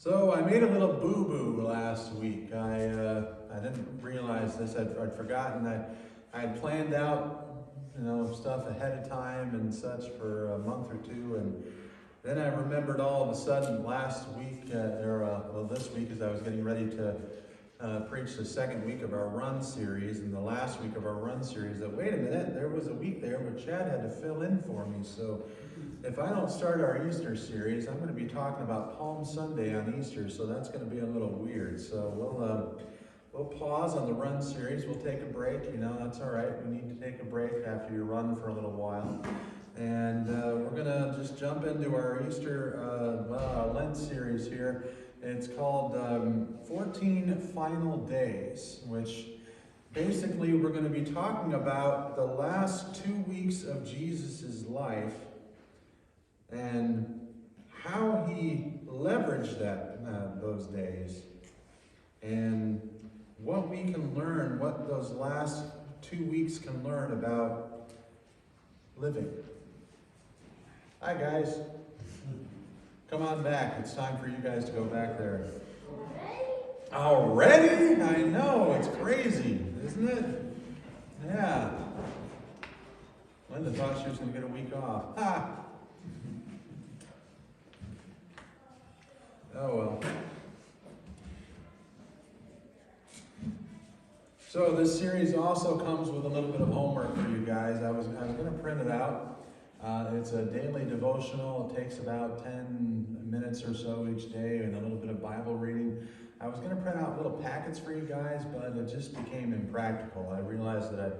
So I made a little boo-boo last week. I didn't realize this. I'd forgotten. I had planned out, stuff ahead of time and such for a month or two, and then I remembered all of a sudden last week, this week, as I was getting ready to preach the second week of our run series, and the last week of our run series, that wait a minute, there was a week there where Chad had to fill in for me. So if I don't start our Easter series, I'm going to be talking about Palm Sunday on Easter, so that's going to be a little weird. So we'll pause on the run series. We'll take a break. That's all right. We need to take a break after you run for a little while. And we're going to just jump into our Easter Lent series here. It's called 14 Final Days, which basically we're going to be talking about the last 2 weeks of Jesus' life and how he leveraged those days, and what we can learn, what those last 2 weeks can learn about living. Hi guys, come on back. It's time for you guys to go back there. Already? I know, it's crazy, isn't it? Yeah. Linda thought she was going to get a week off. Ha! Oh well. So this series also comes with a little bit of homework for you guys. I was going to print it out. It's a daily devotional. It takes about 10 minutes or so each day, and a little bit of Bible reading. I was going to print out little packets for you guys, but it just became impractical. I realized that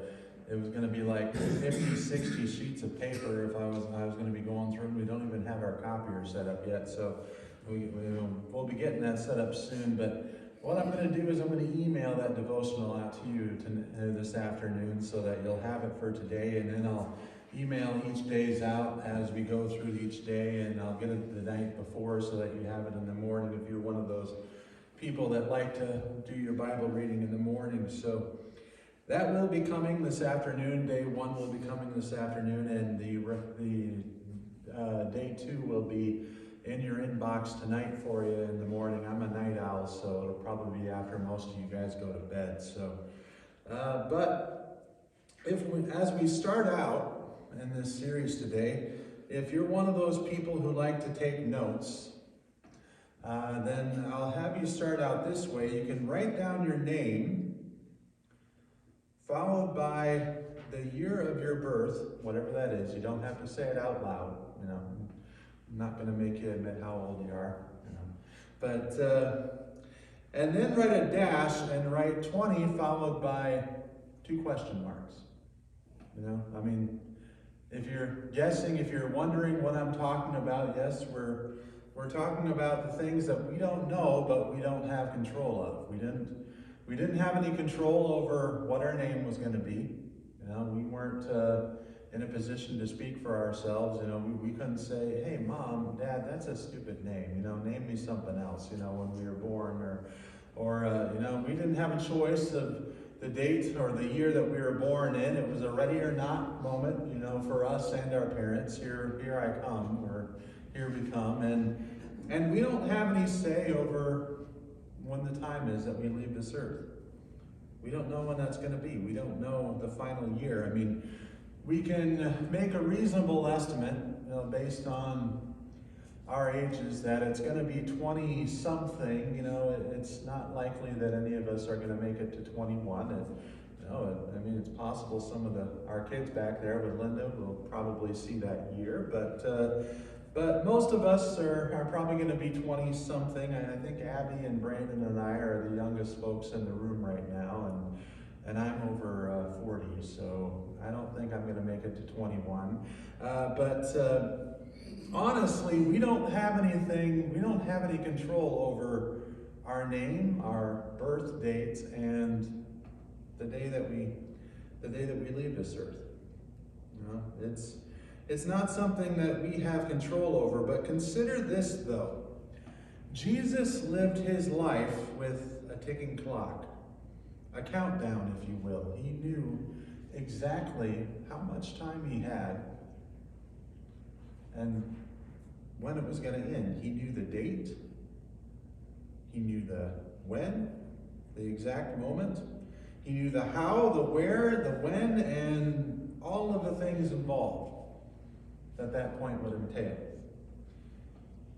it was going to be like 50, 60 sheets of paper if I was going to be going through. We don't even have our copier set up yet, so we'll be getting that set up soon. But what I'm going to do is I'm going to email that devotional out to you this afternoon so that you'll have it for today, and then I'll email each day's out as we go through each day, and I'll get it the night before so that you have it in the morning if you're one of those people that like to do your Bible reading in the morning. So that will be coming this afternoon. Day 1 will be coming this afternoon, and the day 2 will be in your inbox tonight for you in the morning. I'm a night owl, so it'll probably be after most of you guys go to bed. So, but as we start out in this series today, if you're one of those people who like to take notes, then I'll have you start out this way. You can write down your name, followed by the year of your birth, whatever that is. You don't have to say it out loud, I'm not going to make you admit how old you are, But, and then write a dash and write 20 followed by 2 question marks. If you're guessing, if you're wondering what I'm talking about, yes, we're talking about the things that we don't know, but we don't have control of. We didn't have any control over what our name was going to be. We weren't in a position to speak for ourselves. We couldn't say, hey, Mom, Dad, that's a stupid name. Name me something else, when we were born. Or we didn't have a choice of the date or the year that we were born in. It was a ready or not moment, for us and our parents. Here I come, or here we come. And we don't have any say over when the time is that we leave this earth. We don't know when that's going to be. We don't know the final year. We can make a reasonable estimate, based on our ages, that it's going to be 20-something. It's not likely that any of us are going to make it to 21. It's possible some of our kids back there with Linda will probably see that year, but most of us are probably going to be 20-something. I think Abby and Brandon and I are the youngest folks in the room right now, and I'm over 40, so I don't think I'm going to make it to 21. But honestly, we don't have any control over our name, our birth dates, and the day that we leave this earth. It's not something that we have control over. But consider this, though. Jesus lived his life with a ticking clock, a countdown, if you will. He knew exactly how much time he had and when it was going to end. He knew the date, He knew the when, the exact moment. He knew the how, the where, the when, and all of the things involved that point would entail.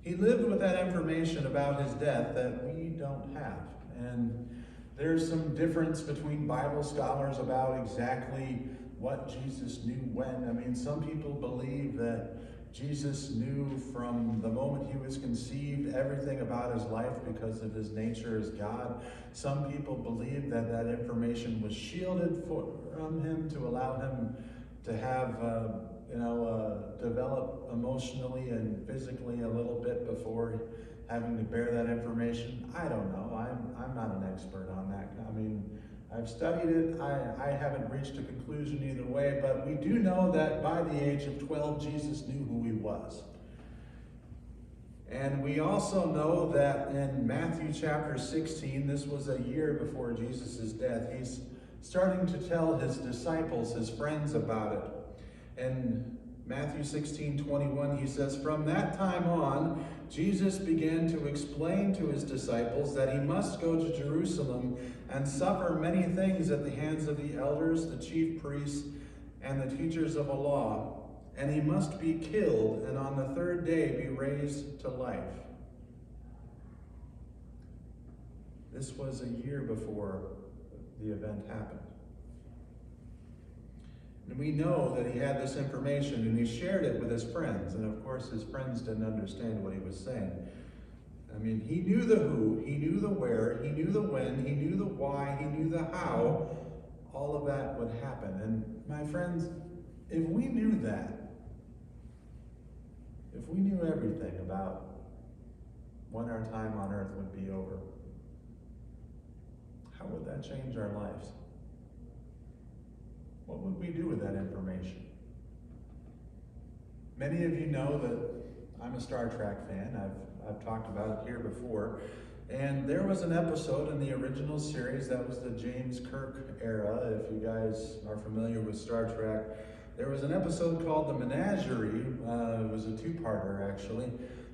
He lived with that information about his death that we don't have. And there's some difference between Bible scholars about exactly what Jesus knew when. I mean, some people believe that Jesus knew from the moment he was conceived everything about his life because of his nature as God. Some people believe that that information was shielded from him to allow him to have, develop emotionally and physically a little bit before having to bear that information. I don't know. I'm not an expert on that. I mean, I've studied it. I haven't reached a conclusion either way, but we do know that by the age of 12, Jesus knew who he was. And we also know that in Matthew chapter 16, this was a year before Jesus' death, he's starting to tell his disciples, his friends about it. In Matthew 16:21, he says, "From that time on, Jesus began to explain to his disciples that he must go to Jerusalem and suffer many things at the hands of the elders, the chief priests, and the teachers of the law, and he must be killed and on the third day be raised to life." This was a year before the event happened. And we know that he had this information and he shared it with his friends. And of course, his friends didn't understand what he was saying. I mean, he knew the who, he knew the where, he knew the when, he knew the why, he knew the how. All of that would happen. And my friends, if we knew that, if we knew everything about when our time on earth would be over, how would that change our lives? What would we do with that information? Many of you know that I'm a Star Trek fan. I've talked about it here before. And there was an episode in the original series, that was the James Kirk era, if you guys are familiar with Star Trek. There was an episode called The Menagerie, it was a two-parter actually,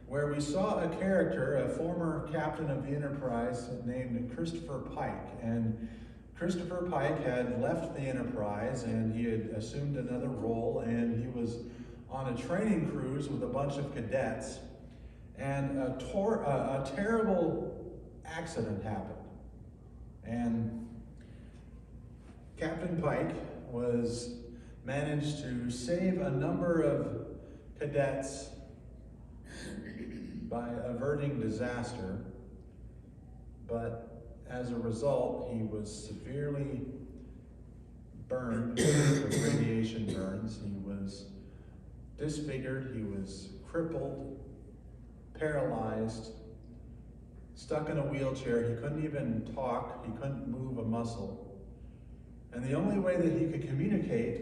where we saw a character, a former captain of the Enterprise named Christopher Pike. And Christopher Pike had left the Enterprise and he had assumed another role, and he was on a training cruise with a bunch of cadets, and a terrible accident happened. And Captain Pike managed to save a number of cadets by averting disaster, but as a result, he was severely burned with radiation burns. He was disfigured, he was crippled, paralyzed, stuck in a wheelchair. He couldn't even talk, he couldn't move a muscle. And the only way that he could communicate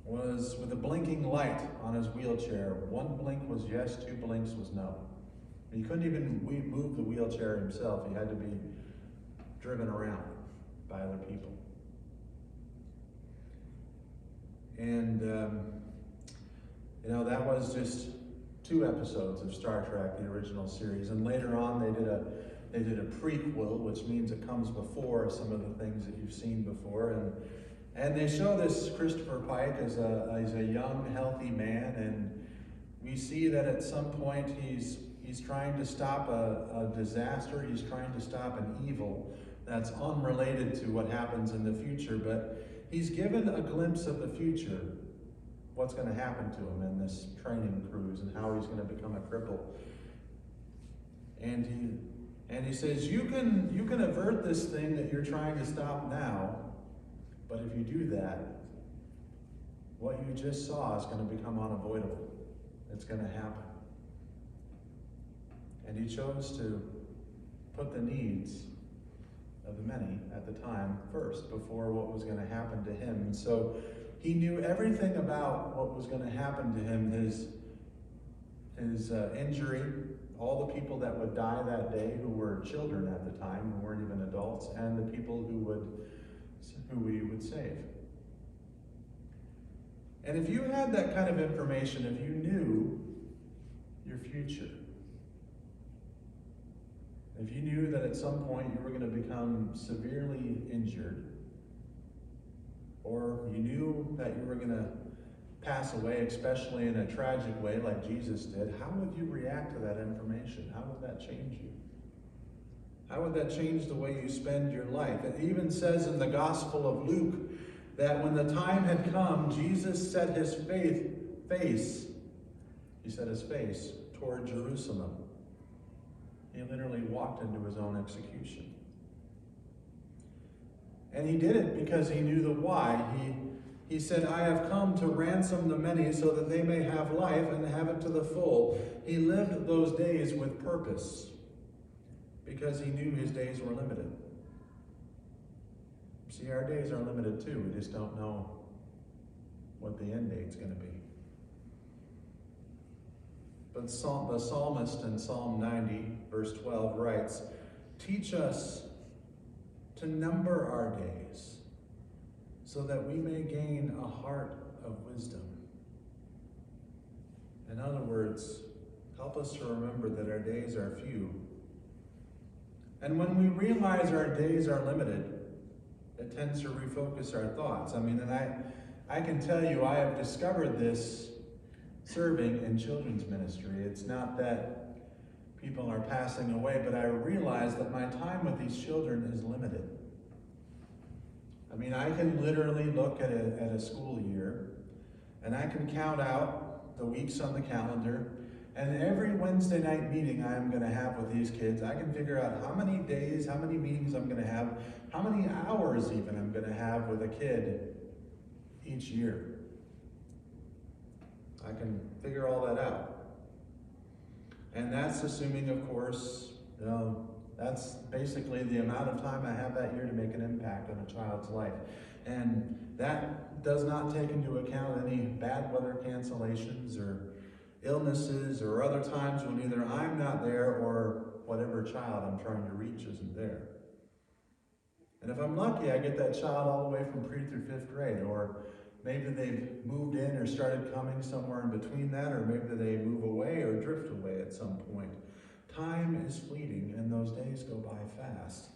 was with a blinking light on his wheelchair. One blink was yes, two blinks was no. He couldn't even move the wheelchair himself. He had to be driven around by other people. And, that was just 2 episodes of Star Trek, the original series. And later on, they did a prequel, which means it comes before some of the things that you've seen before. And they show this Christopher Pike as a young, healthy man, and we see that at some point he's trying to stop a disaster. He's trying to stop an evil that's unrelated to what happens in the future, but he's given a glimpse of the future, what's going to happen to him in this training cruise and how he's going to become a cripple. And he says, you can avert this thing that you're trying to stop now, but if you do that, what you just saw is going to become unavoidable. It's going to happen. And he chose to put the needs of the many at the time first, before what was going to happen to him. And so he knew everything about what was going to happen to him, his injury, all the people that would die that day who were children at the time, who weren't even adults, and the people who we would save. And if you had that kind of information, if you knew your future, if you knew that at some point you were going to become severely injured, or you knew that you were going to pass away, especially in a tragic way like Jesus did, how would you react to that information? How would that change you? How would that change the way you spend your life? It even says in the Gospel of Luke that when the time had come, Jesus set his face toward Jerusalem. He literally walked into his own execution. And he did it because he knew the why. He said, I have come to ransom the many so that they may have life and have it to the full. He lived those days with purpose because he knew his days were limited. See, our days are limited too. We just don't know what the end date's going to be. But the psalmist in Psalm 90, verse 12 writes, teach us to number our days so that we may gain a heart of wisdom. In other words, help us to remember that our days are few. And when we realize our days are limited, it tends to refocus our thoughts. And I can tell you, I have discovered this serving in children's ministry. It's not that people are passing away, but I realize that my time with these children is limited. I can literally look at a school year, and I can count out the weeks on the calendar, and every Wednesday night meeting I'm going to have with these kids, I can figure out how many days, how many meetings I'm going to have, how many hours even I'm going to have with a kid each year. I can figure all that out. And that's assuming, of course, that's basically the amount of time I have that year to make an impact on a child's life. And that does not take into account any bad weather cancellations or illnesses or other times when either I'm not there or whatever child I'm trying to reach isn't there. And if I'm lucky, I get that child all the way from pre through 5th grade, or maybe they've moved in or started coming somewhere in between that, or maybe they move away or drift away at some point. Time is fleeting, and those days go by fast.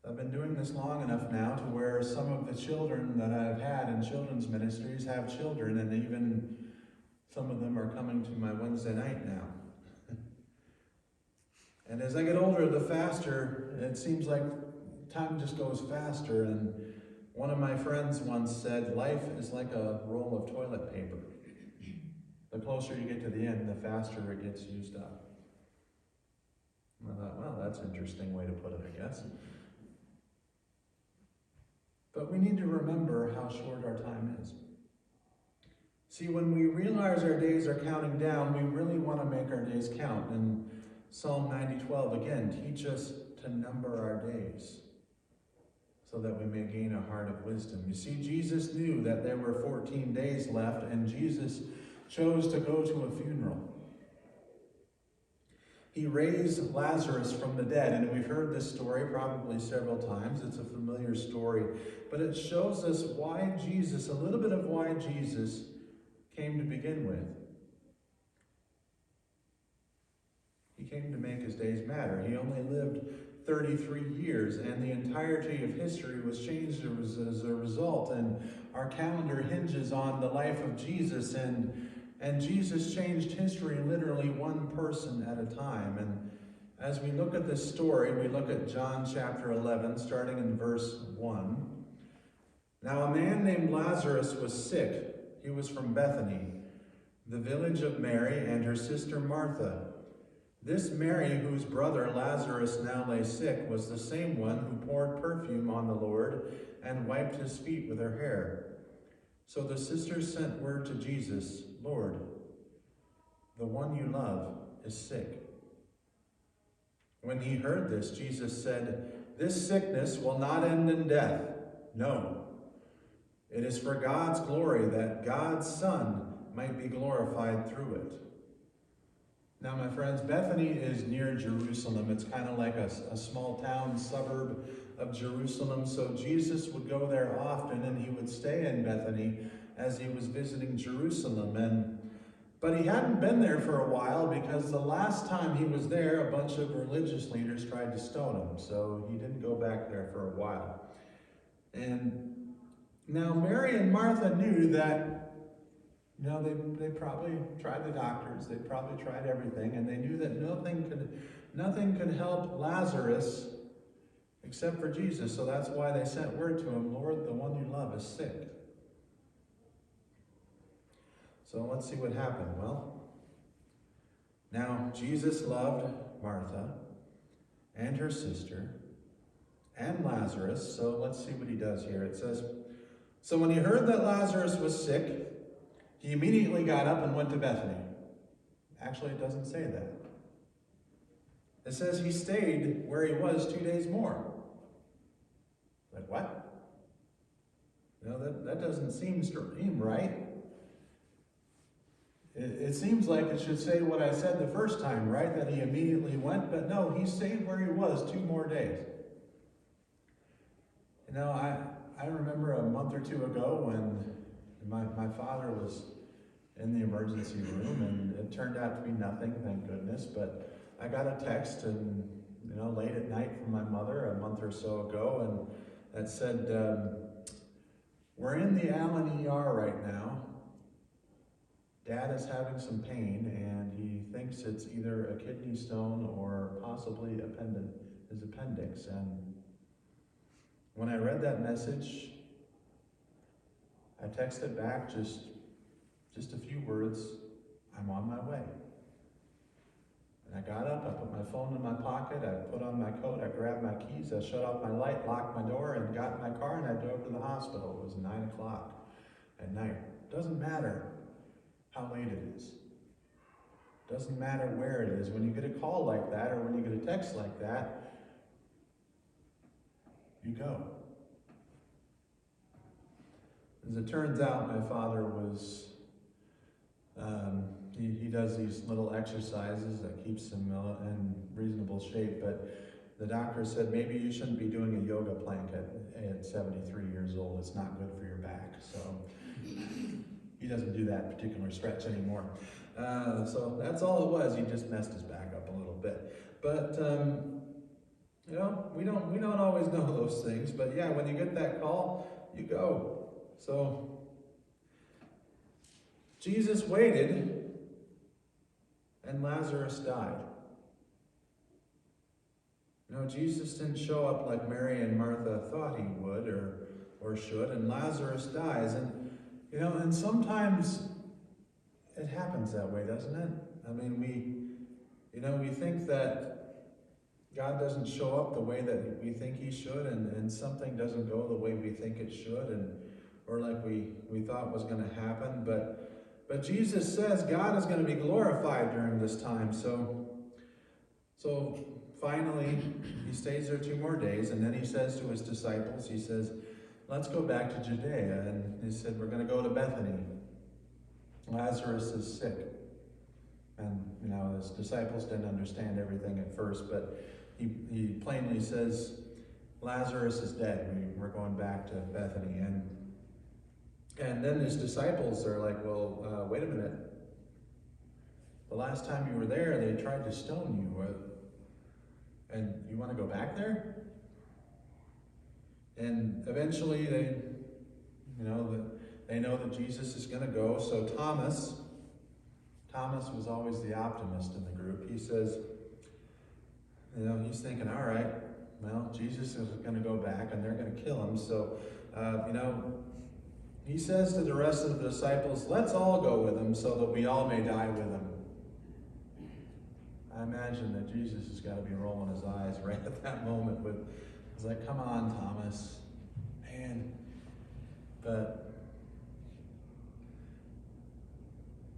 I've been doing this long enough now to where some of the children that I've had in children's ministries have children, and even some of them are coming to my Wednesday night now. And as I get older, the faster, it seems like time just goes faster. And one of my friends once said, life is like a roll of toilet paper. The closer you get to the end, the faster it gets used up. And I thought, well, that's an interesting way to put it, I guess. But we need to remember how short our time is. See, when we realize our days are counting down, we really want to make our days count. And Psalm 90:12, again, teach us to number our days so that we may gain a heart of wisdom. You see, Jesus knew that there were 14 days left, and Jesus chose to go to a funeral. He raised Lazarus from the dead, and we've heard this story probably several times. It's a familiar story, but it shows us why Jesus, a little bit of why Jesus came to begin with. He came to make his days matter. He only lived 33 years, and the entirety of history was changed as a result, and our calendar hinges on the life of Jesus, and Jesus changed history literally one person at a time. And as we look at this story, we look at John chapter 11, starting in verse 1. Now a man named Lazarus was sick. He was from Bethany, the village of Mary and her sister Martha. This Mary, whose brother Lazarus now lay sick, was the same one who poured perfume on the Lord and wiped his feet with her hair. So the sisters sent word to Jesus, Lord, the one you love is sick. When he heard this, Jesus said, this sickness will not end in death. No. It is for God's glory, that God's Son might be glorified through it. Now, my friends, Bethany is near Jerusalem. It's kind of like a small town suburb of Jerusalem. So Jesus would go there often, and he would stay in Bethany as he was visiting Jerusalem. And But he hadn't been there for a while because the last time he was there, a bunch of religious leaders tried to stone him. So he didn't go back there for a while. And now Mary and Martha knew that, they probably tried the doctors, they probably tried everything, and they knew that nothing could help Lazarus except for Jesus. So that's why they sent word to him, Lord, the one you love is sick. So let's see what happened. Well, now Jesus loved Martha and her sister and Lazarus. So let's see what he does here. It says, so when he heard that Lazarus was sick, he immediately got up and went to Bethany. Actually, it doesn't say that. It says he stayed where he was 2 days more. Like what? That doesn't seem right. It seems like it should say what I said the first time, right? That he immediately went, but no, he stayed where he was 2 more days. I remember a month or two ago when my father was in the emergency room, and it turned out to be nothing, thank goodness, but I got a text and late at night from my mother a month or so ago, and that said, we're in the Allen ER right now. Dad is having some pain, and he thinks it's either a kidney stone or possibly his appendix. And when I read that message, I texted back just a few words, I'm on my way. And I got up, I put my phone in my pocket, I put on my coat, I grabbed my keys, I shut off my light, locked my door, and got in my car, and I drove to the hospital. It was 9 o'clock at night. Doesn't matter how late it is. Doesn't matter where it is. When you get a call like that, or when you get a text like that, you go. As it turns out, my father was, he does these little exercises that keeps him in reasonable shape, but the doctor said maybe you shouldn't be doing a yoga plank at 73 years old. It's not good for your back. So he doesn't do that particular stretch anymore. So that's all it was. He just messed his back up a little bit. But we don't always know those things. But yeah, when you get that call, you go. So Jesus waited, and Lazarus died. Jesus didn't show up like Mary and Martha thought he would or should, and Lazarus dies. And sometimes it happens that way, doesn't it? I mean, we think that God doesn't show up the way that we think he should, and something doesn't go the way we think it should, or like we thought was going to happen. But Jesus says God is going to be glorified during this time. So finally, he stays there 2 more days, and then he says to his disciples, he says, let's go back to Judea. And he said, we're going to go to Bethany. Lazarus is sick. And, his disciples didn't understand everything at first, but he plainly says, Lazarus is dead. We're going back to Bethany. And then his disciples are like, well, wait a minute. The last time you were there, they tried to stone you. And you want to go back there? And eventually they know that Jesus is going to go. So Thomas was always the optimist in the group. He says, he's thinking, all right, well, Jesus is going to go back and they're going to kill him. So, he says to the rest of the disciples, let's all go with him so that we all may die with him. I imagine that Jesus has got to be rolling his eyes right at that moment. He's like, come on, Thomas. Man. But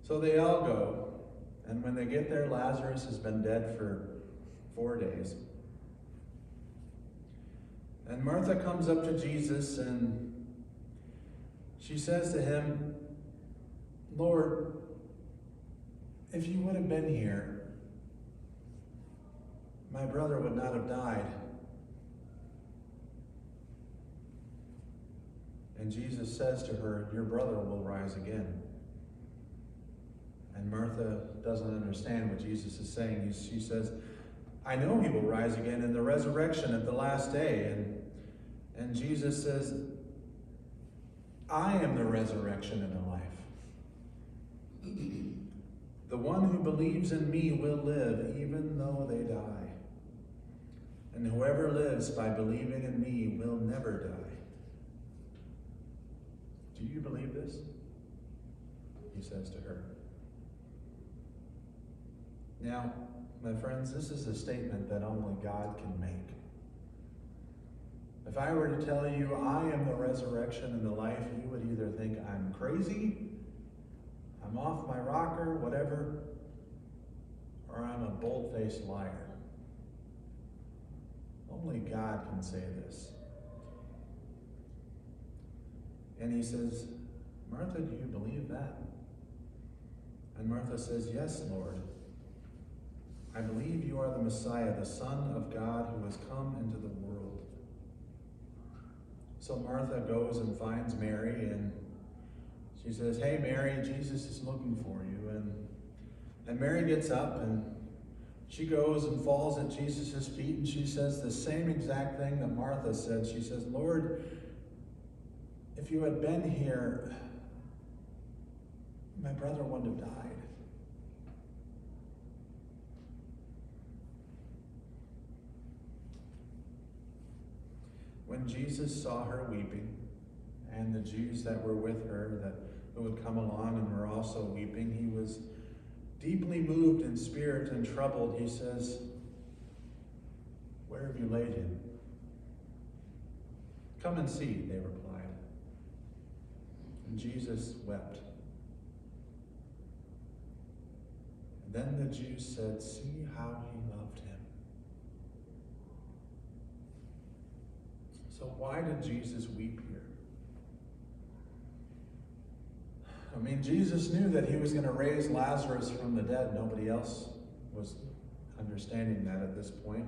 so they all go. And when they get there, Lazarus has been dead for 4 days. And Martha comes up to Jesus and she says to him, Lord, if you would have been here, my brother would not have died. And Jesus says to her, your brother will rise again. And Martha doesn't understand what Jesus is saying. She says, I know he will rise again in the resurrection at the last day. And Jesus says, I am the resurrection and the life. The one who believes in me will live even though they die. And whoever lives by believing in me will never die. Do you believe this? He says to her. Now, my friends, this is a statement that only God can make. If I were to tell you I am the resurrection and the life, you would either think I'm crazy, I'm off my rocker, whatever, or I'm a bold-faced liar. Only God can say this. And he says, Martha, do you believe that? And Martha says, yes, Lord. I believe you are the Messiah, the Son of God who has come into the world. So Martha goes and finds Mary, and she says, hey, Mary, Jesus is looking for you. And Mary gets up, and she goes and falls at Jesus' feet, and she says the same exact thing that Martha said. She says, Lord, if you had been here, my brother wouldn't have died. When Jesus saw her weeping, and the Jews that were with her, who would come along and were also weeping, he was deeply moved in spirit and troubled. He says, where have you laid him? Come and see, they replied. And Jesus wept. And then the Jews said, see how he loved him. So why did Jesus weep here? I mean, Jesus knew that he was going to raise Lazarus from the dead. Nobody else was understanding that at this point.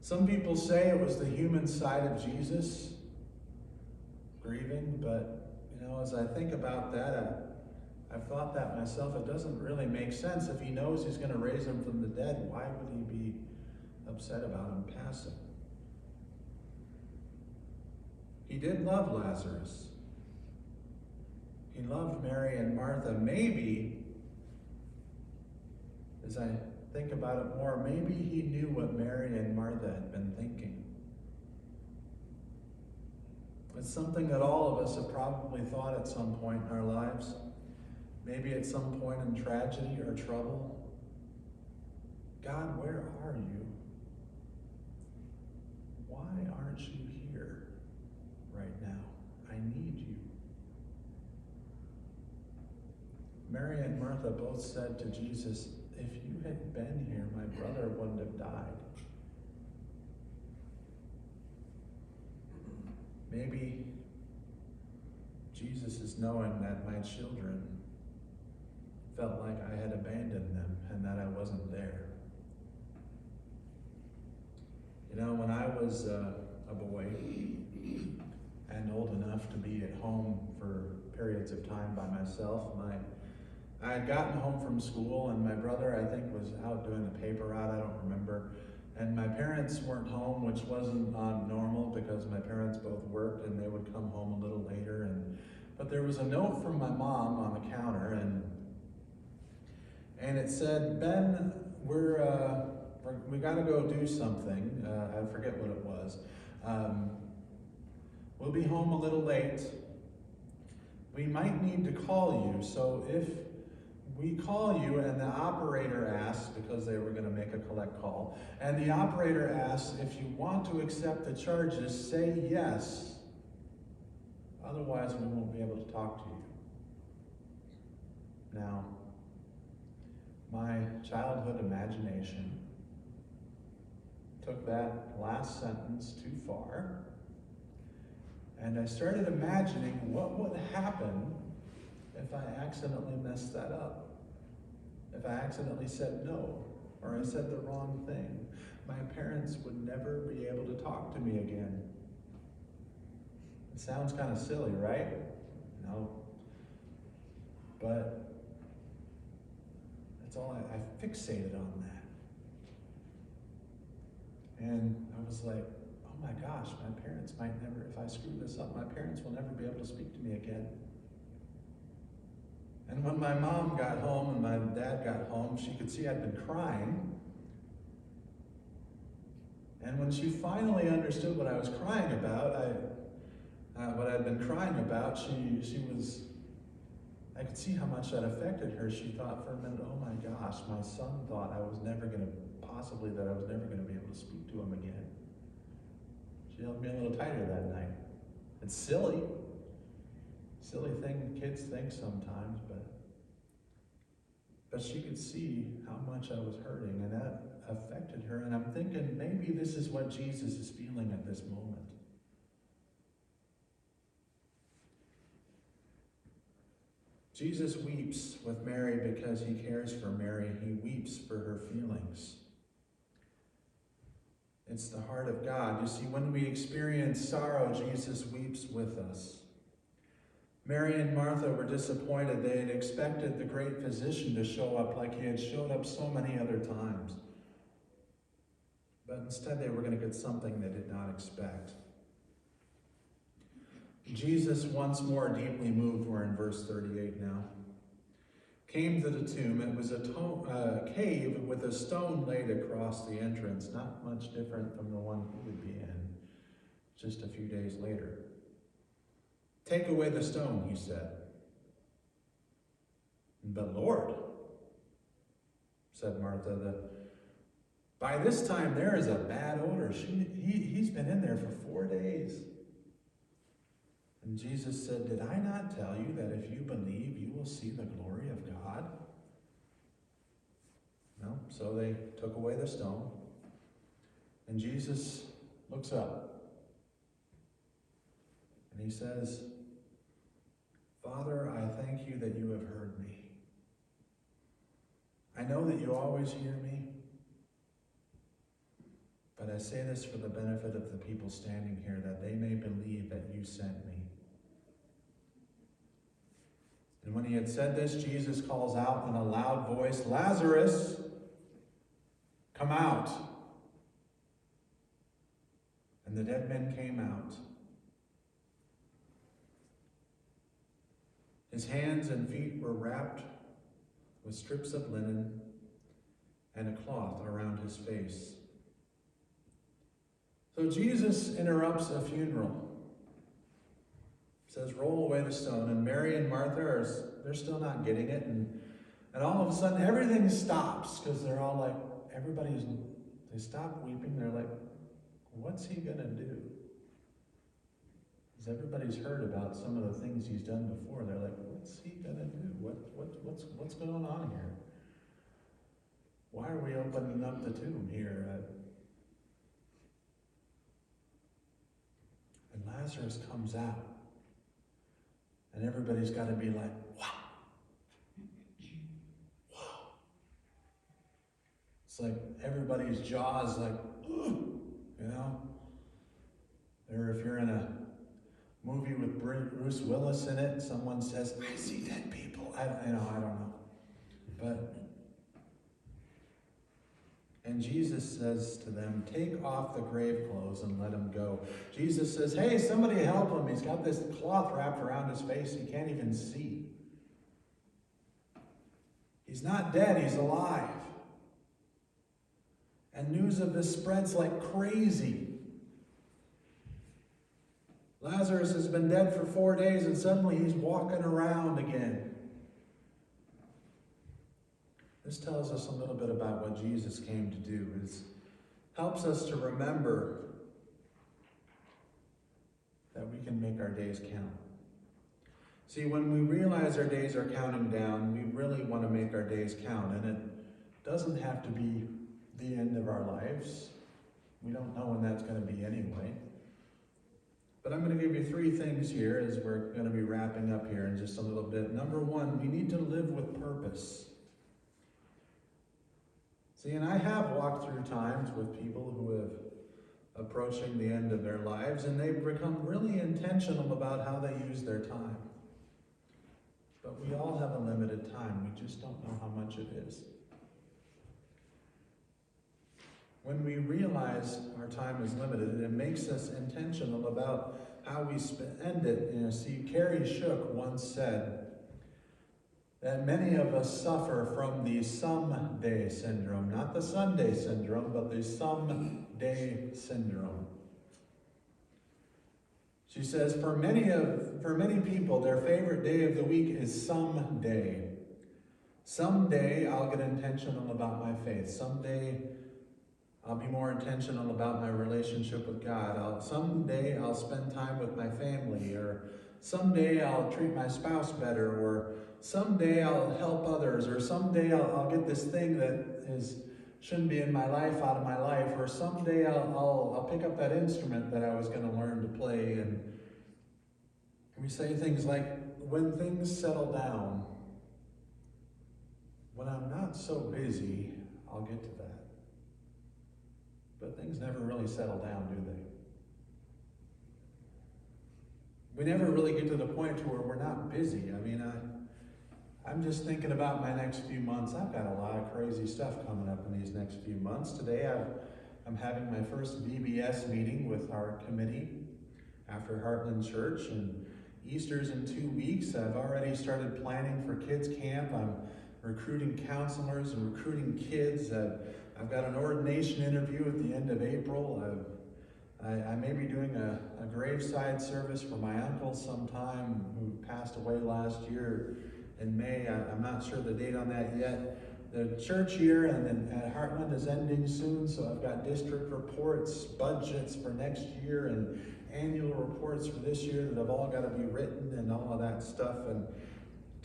Some people say it was the human side of Jesus grieving, but as I think about that, I've thought that myself. It doesn't really make sense. If he knows he's going to raise him from the dead, why would he be upset about him passing? He did love Lazarus. He loved Mary and Martha. Maybe, as I think about it more, maybe he knew what Mary and Martha had been thinking. It's something that all of us have probably thought at some point in our lives. Maybe at some point in tragedy or trouble. God, where are you? Why aren't you here right now? I need you. Mary and Martha both said to Jesus, if you had been here, my brother wouldn't have died. Maybe Jesus is knowing that my children felt like I had abandoned them and that I wasn't there. When I was a boy and old enough to be at home for periods of time by myself, I had gotten home from school, and my brother, I think, was out doing a paper route, I don't remember. And my parents weren't home, which wasn't normal because my parents both worked and they would come home a little later. But there was a note from my mom on the counter, and it said, Ben, we got to go do something. I forget what it was. We'll be home a little late. We might need to call you, so if we call you and the operator asks, because they were going to make a collect call, and the operator asks if you want to accept the charges, say yes. Otherwise, we won't be able to talk to you. Now, my childhood imagination took that last sentence too far, and I started imagining what would happen if I accidentally messed that up. If I accidentally said no, or I said the wrong thing. My parents would never be able to talk to me again. It sounds kind of silly, right? No. But That's all I fixated on that. And I was like, oh my gosh, my parents might never, if I screw this up, my parents will never be able to speak to me again. And when my mom got home and my dad got home, she could see I'd been crying. And when she finally understood what I was crying about, what I'd been crying about, she was, I could see how much that affected her. She thought for a minute, oh my gosh, my son thought I was never going to, possibly that I was never going to be able to speak to him again. She held me a little tighter that night. It's silly thing kids think sometimes, but she could see how much I was hurting, and that affected her. And I'm thinking maybe this is what Jesus is feeling at this moment. Jesus weeps with Mary because he cares for Mary. He weeps for her feelings. It's the heart of God. You see, when we experience sorrow, Jesus weeps with us. Mary and Martha were disappointed. They had expected the great physician to show up like he had showed up so many other times. But instead they were going to get something they did not expect. Jesus, once more deeply moved, we're in verse 38 now, came to the tomb. It was a cave with a stone laid across the entrance, not much different from the one he would be in just a few days later. Take away the stone, he said. But Lord, said Martha, by this time there is a bad odor. He's been in there for 4 days. And Jesus said, did I not tell you that if you believe, you will see the glory of God? No, so they took away the stone. And Jesus looks up. And he says, Father, I thank you that you have heard me. I know that you always hear me, but I say this for the benefit of the people standing here, that they may believe that you sent me. And when he had said this, Jesus calls out in a loud voice, Lazarus, come out. And the dead men came out. His hands and feet were wrapped with strips of linen and a cloth around his face. So Jesus interrupts a funeral. Says, roll away the stone. And Mary and Martha, they're still not getting it. And all of a sudden, everything stops because they're all like, they stop weeping. They're like, what's he going to do? Because everybody's heard about some of the things he's done before. They're like, what's he going to do? What's going on here? Why are we opening up the tomb here? And Lazarus comes out. And everybody's got to be like, wow. Wow. It's like everybody's jaws like, ooh, you know? Or if you're in a movie with Bruce Willis in it, someone says, I see dead people. I don't know. And Jesus says to them, take off the grave clothes and let him go. Jesus says, hey, somebody help him. He's got this cloth wrapped around his face. He can't even see. He's not dead. He's alive. And news of this spreads like crazy. Lazarus has been dead for 4 days and suddenly he's walking around again. This tells us a little bit about what Jesus came to do. It helps us to remember that we can make our days count. See, when we realize our days are counting down, we really want to make our days count. And it doesn't have to be the end of our lives. We don't know when that's going to be anyway. But I'm going to give you 3 things here as we're going to be wrapping up here in just a little bit. Number 1, we need to live with purpose. See, and I have walked through times with people who have approaching the end of their lives, and they've become really intentional about how they use their time. But we all have a limited time. We just don't know how much it is. When we realize our time is limited, it makes us intentional about how we spend it. See, Carrie Shook once said that many of us suffer from the someday syndrome, not the Sunday syndrome, but the someday syndrome. She says, for many people, their favorite day of the week is someday. Someday I'll get intentional about my faith. Someday I'll be more intentional about my relationship with God. Someday I'll spend time with my family, or someday I'll treat my spouse better, or someday I'll help others, or someday I'll get this thing that shouldn't be in my life out of my life, or someday I'll pick up that instrument that I was going to learn to play. And we say things like, when things settle down, when I'm not so busy, I'll get to that. But things never really settle down, do they? We never really get to the point to where we're not busy. I mean, I'm just thinking about my next few months. I've got a lot of crazy stuff coming up in these next few months. Today I'm having my first VBS meeting with our committee after Heartland Church, and Easter's in 2 weeks. I've already started planning for kids camp. I'm recruiting counselors and recruiting kids. I've got an ordination interview at the end of April. I may be doing a graveside service for my uncle sometime who passed away last year in May. I'm not sure the date on that yet. The church year at Heartland is ending soon, so I've got district reports, budgets for next year, and annual reports for this year that have all got to be written and all of that stuff. And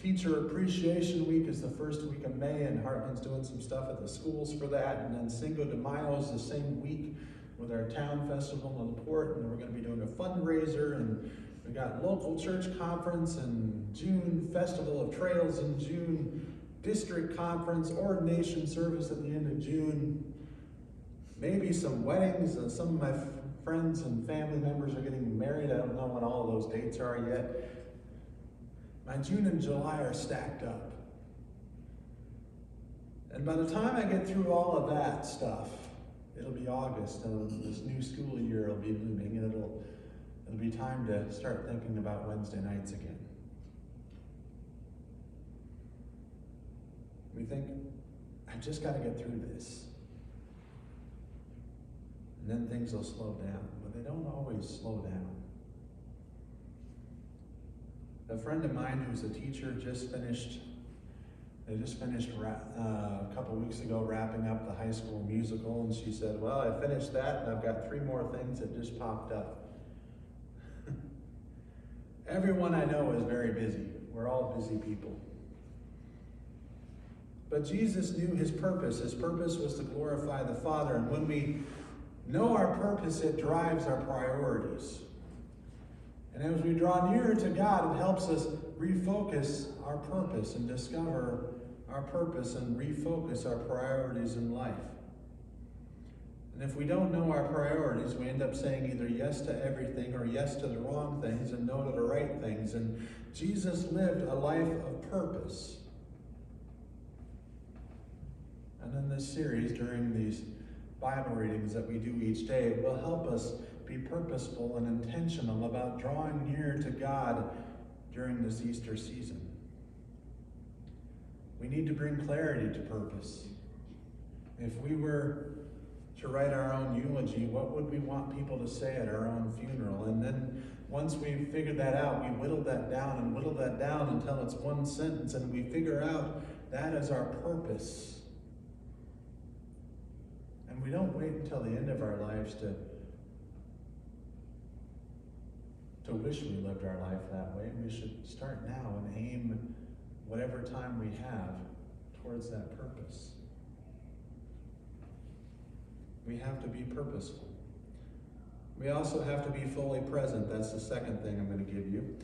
Teacher Appreciation Week is the first week of May, and Heartland's doing some stuff at the schools for that. And then Cinco de Mayo is the same week with our town festival in LaPorte, and we're going to be doing a fundraiser. And we got local church conference in June, Festival of Trails in June, district conference, ordination service at the end of June, maybe some weddings. Some of my friends and family members are getting married. I don't know when all of those dates are yet. My June and July are stacked up. And by the time I get through all of that stuff, it'll be August, and this new school year will be looming, and it'll be time to start thinking about Wednesday nights again. We think, I've just got to get through this. And then things will slow down, but they don't always slow down. A friend of mine who's a teacher just finished a couple weeks ago wrapping up the high school musical, and she said, well, I finished that and I've got 3 more things that just popped up. Everyone I know is very busy. We're all busy people. But Jesus knew his purpose. His purpose was to glorify the Father, and when we know our purpose, it drives our priorities. And as we draw nearer to God, it helps us refocus our purpose and discover our purpose and refocus our priorities in life. And if we don't know our priorities, we end up saying either yes to everything or yes to the wrong things and no to the right things. And Jesus lived a life of purpose. And in this series, during these Bible readings that we do each day, it will help us be purposeful and intentional about drawing near to God during this Easter season. We need to bring clarity to purpose. If we were to write our own eulogy, what would we want people to say at our own funeral? And then once we figured that out, we whittled that down until it's one sentence, and we figure out that is our purpose. And we don't wait until the end of our lives to wish we lived our life that way. We should start now and aim whatever time we have towards that purpose. We have to be purposeful. We also have to be fully present. That's the second thing I'm going to give you.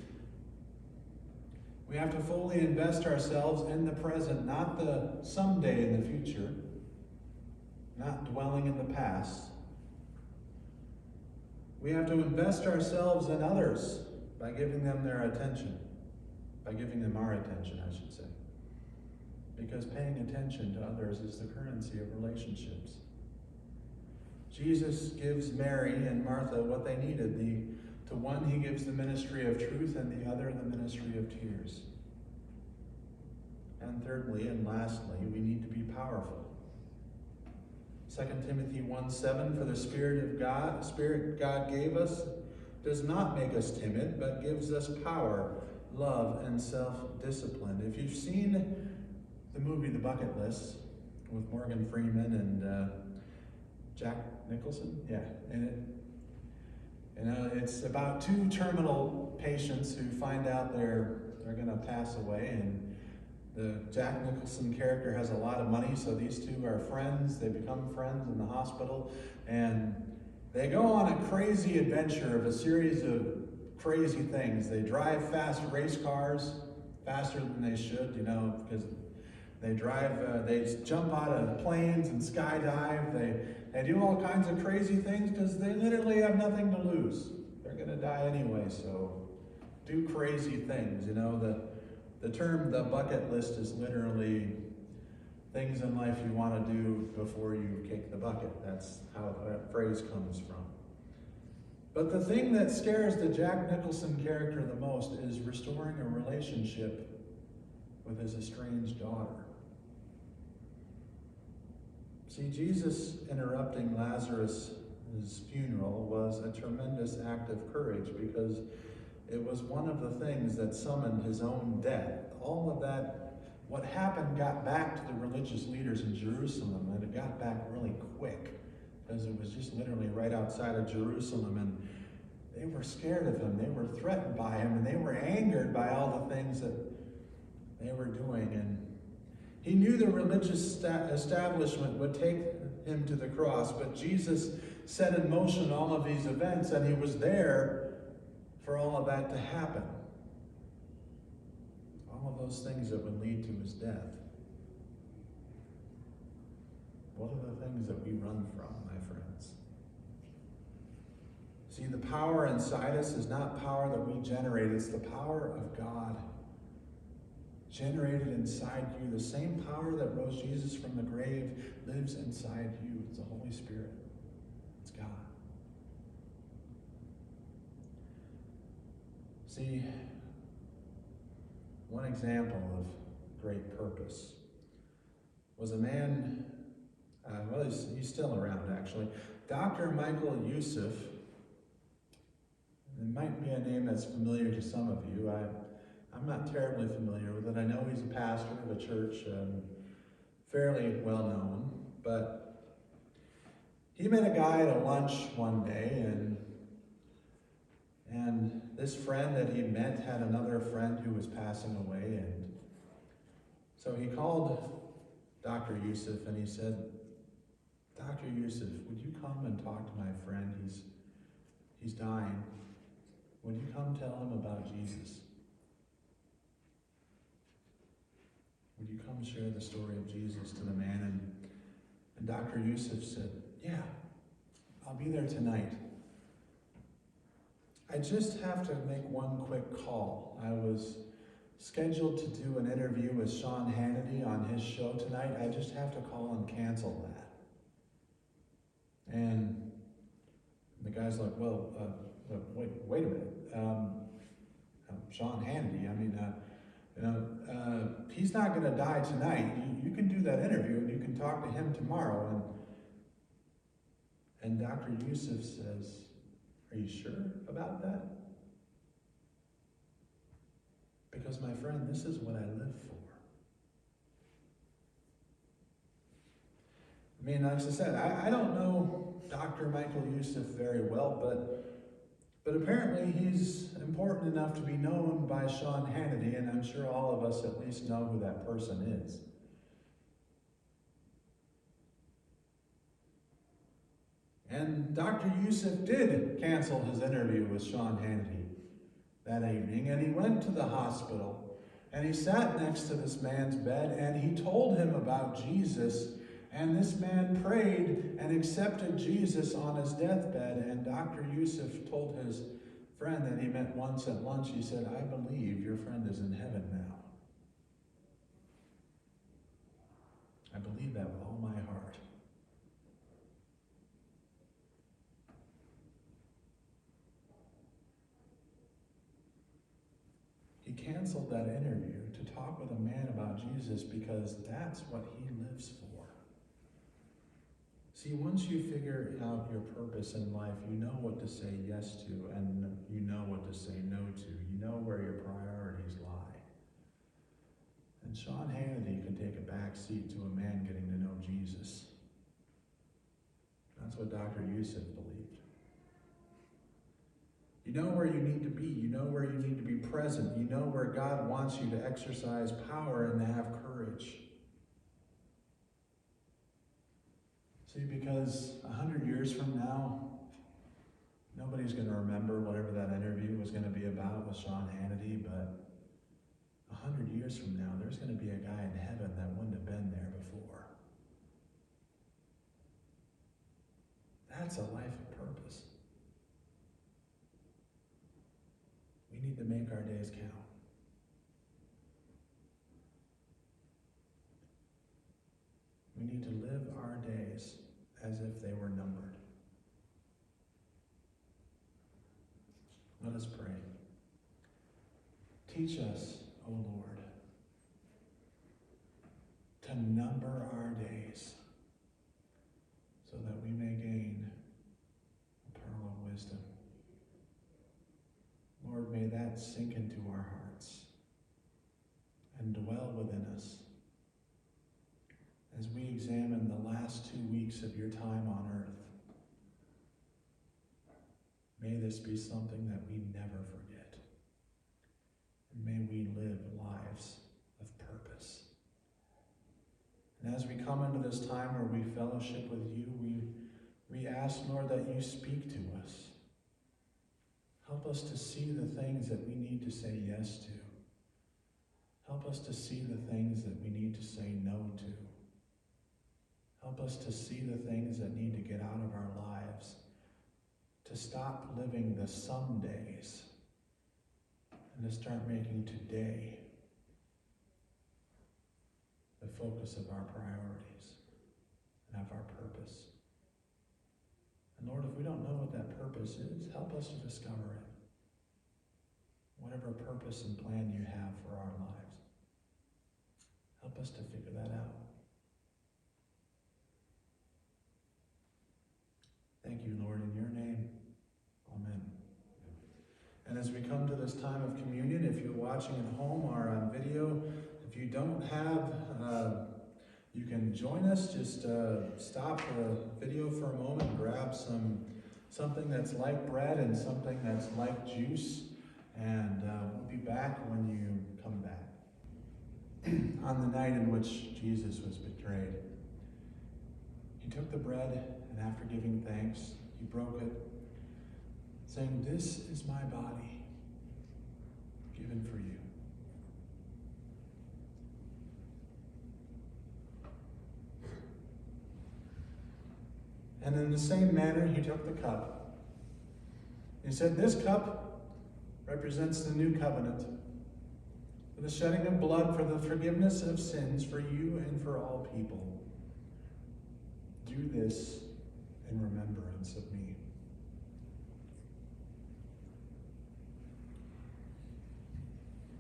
We have to fully invest ourselves in the present, not the someday in the future, not dwelling in the past. We have to invest ourselves in others by giving them their attention, by giving them our attention, I should say. Because paying attention to others is the currency of relationships. Jesus gives Mary and Martha what they needed. To one, he gives the ministry of truth, and the other, the ministry of tears. And thirdly and lastly, we need to be powerful. 2 Timothy 1:7, for the Spirit God gave us does not make us timid, but gives us power, love, and self-discipline. If you've seen the movie The Bucket List with Morgan Freeman and Jack Nicholson, in it. It's about two terminal patients who find out they're going to pass away, and the Jack Nicholson character has a lot of money, so these two are friends. They become friends in the hospital, and they go on a crazy adventure of a series of crazy things. They drive fast race cars, faster than they should, because they drive, they jump out of planes and skydive. They do all kinds of crazy things because they literally have nothing to lose. They're going to die anyway, so do crazy things. The term "the bucket list" is literally things in life you want to do before you kick the bucket. That's how that phrase comes from. But the thing that scares the Jack Nicholson character the most is restoring a relationship with his estranged daughter. See, Jesus interrupting Lazarus' funeral was a tremendous act of courage because it was one of the things that summoned his own death. All of that, what happened, got back to the religious leaders in Jerusalem, and it got back really quick because it was just literally right outside of Jerusalem, and they were scared of him, they were threatened by him, and they were angered by all the things that they were doing. And he knew the religious establishment would take him to the cross, but Jesus set in motion all of these events, and he was there for all of that to happen. All of those things that would lead to his death. What are the things that we run from, my friends? See, the power inside us is not power that we generate, it's the power of God generated inside you. The same power that rose Jesus from the grave lives inside you. It's the Holy Spirit. It's God. See, one example of great purpose was a man, he's still around actually, Dr. Michael Youssef. It might be a name that's familiar to some of you. I'm not terribly familiar with it. I know he's a pastor of a church, fairly well known, but he met a guy at a lunch one day, and this friend that he met had another friend who was passing away, and so he called Dr. Youssef and he said, "Dr. Youssef, would you come and talk to my friend? He's dying. Would you come tell him about Jesus? Would you come share the story of Jesus to the man?" And Dr. Youssef said, "Yeah, I'll be there tonight. I just have to make one quick call. I was scheduled to do an interview with Sean Hannity on his show tonight. I just have to call and cancel that." And the guy's like, "Well, wait a minute. Sean Hannity, he's not going to die tonight. You can do that interview and you can talk to him tomorrow." And Dr. Youssef says, "Are you sure about that? Because my friend, this is what I live for." As I said, I don't know Dr. Michael Youssef very well, but apparently he's important enough to be known by Sean Hannity, and I'm sure all of us at least know who that person is. And Dr. Youssef did cancel his interview with Sean Hannity that evening, and he went to the hospital, and he sat next to this man's bed, and he told him about Jesus, and this man prayed and accepted Jesus on his deathbed, and Dr. Youssef told his friend that he met once at lunch, he said, "I believe your friend is in heaven now. I believe that with all my heart." canceled that interview to talk with a man about Jesus because that's what he lives for. See, once you figure out your purpose in life, you know what to say yes to and you know what to say no to. You know where your priorities lie. And Sean Hannity can take a back seat to a man getting to know Jesus. That's what Dr. Youssef believed. You know where you need to be. You know where you need to be present. You know where God wants you to exercise power and to have courage. See, because 100 years from now, nobody's going to remember whatever that interview was going to be about with Sean Hannity, but 100 years from now, there's going to be a guy in heaven that wouldn't have been there before. That's a life of purpose. We need to make our days count. We need to live our days as if they were numbered. Let us pray. Teach us, O Lord, to number our days so that we may gain a pearl of wisdom. Lord, may that sink into our hearts and dwell within us as we examine the last 2 weeks of your time on earth. May this be something that we never forget. And may we live lives of purpose. And as we come into this time where we fellowship with you, we ask, Lord, that you speak to us. Help us to see the things that we need to say yes to. Help us to see the things that we need to say no to. Help us to see the things that need to get out of our lives, to stop living the some days, and to start making today the focus of our priorities and of our purpose. And Lord, if we don't know what that purpose is, help us to discover it. Whatever purpose and plan you have for our lives, help us to figure that out. Thank you, Lord, in your name. Amen. And as we come to this time of communion, if you're watching at home or on video, if you don't have, you can join us. Just stop the video for a moment, grab something that's like bread and something that's like juice, and we'll be back when you come back. On the night in which Jesus was betrayed, he took the bread, and after giving thanks, he broke it, saying, "This is my body, given for you." And in the same manner, he took the cup. He said, "This cup represents the new covenant, for the shedding of blood for the forgiveness of sins for you and for all people. Do this in remembrance of me."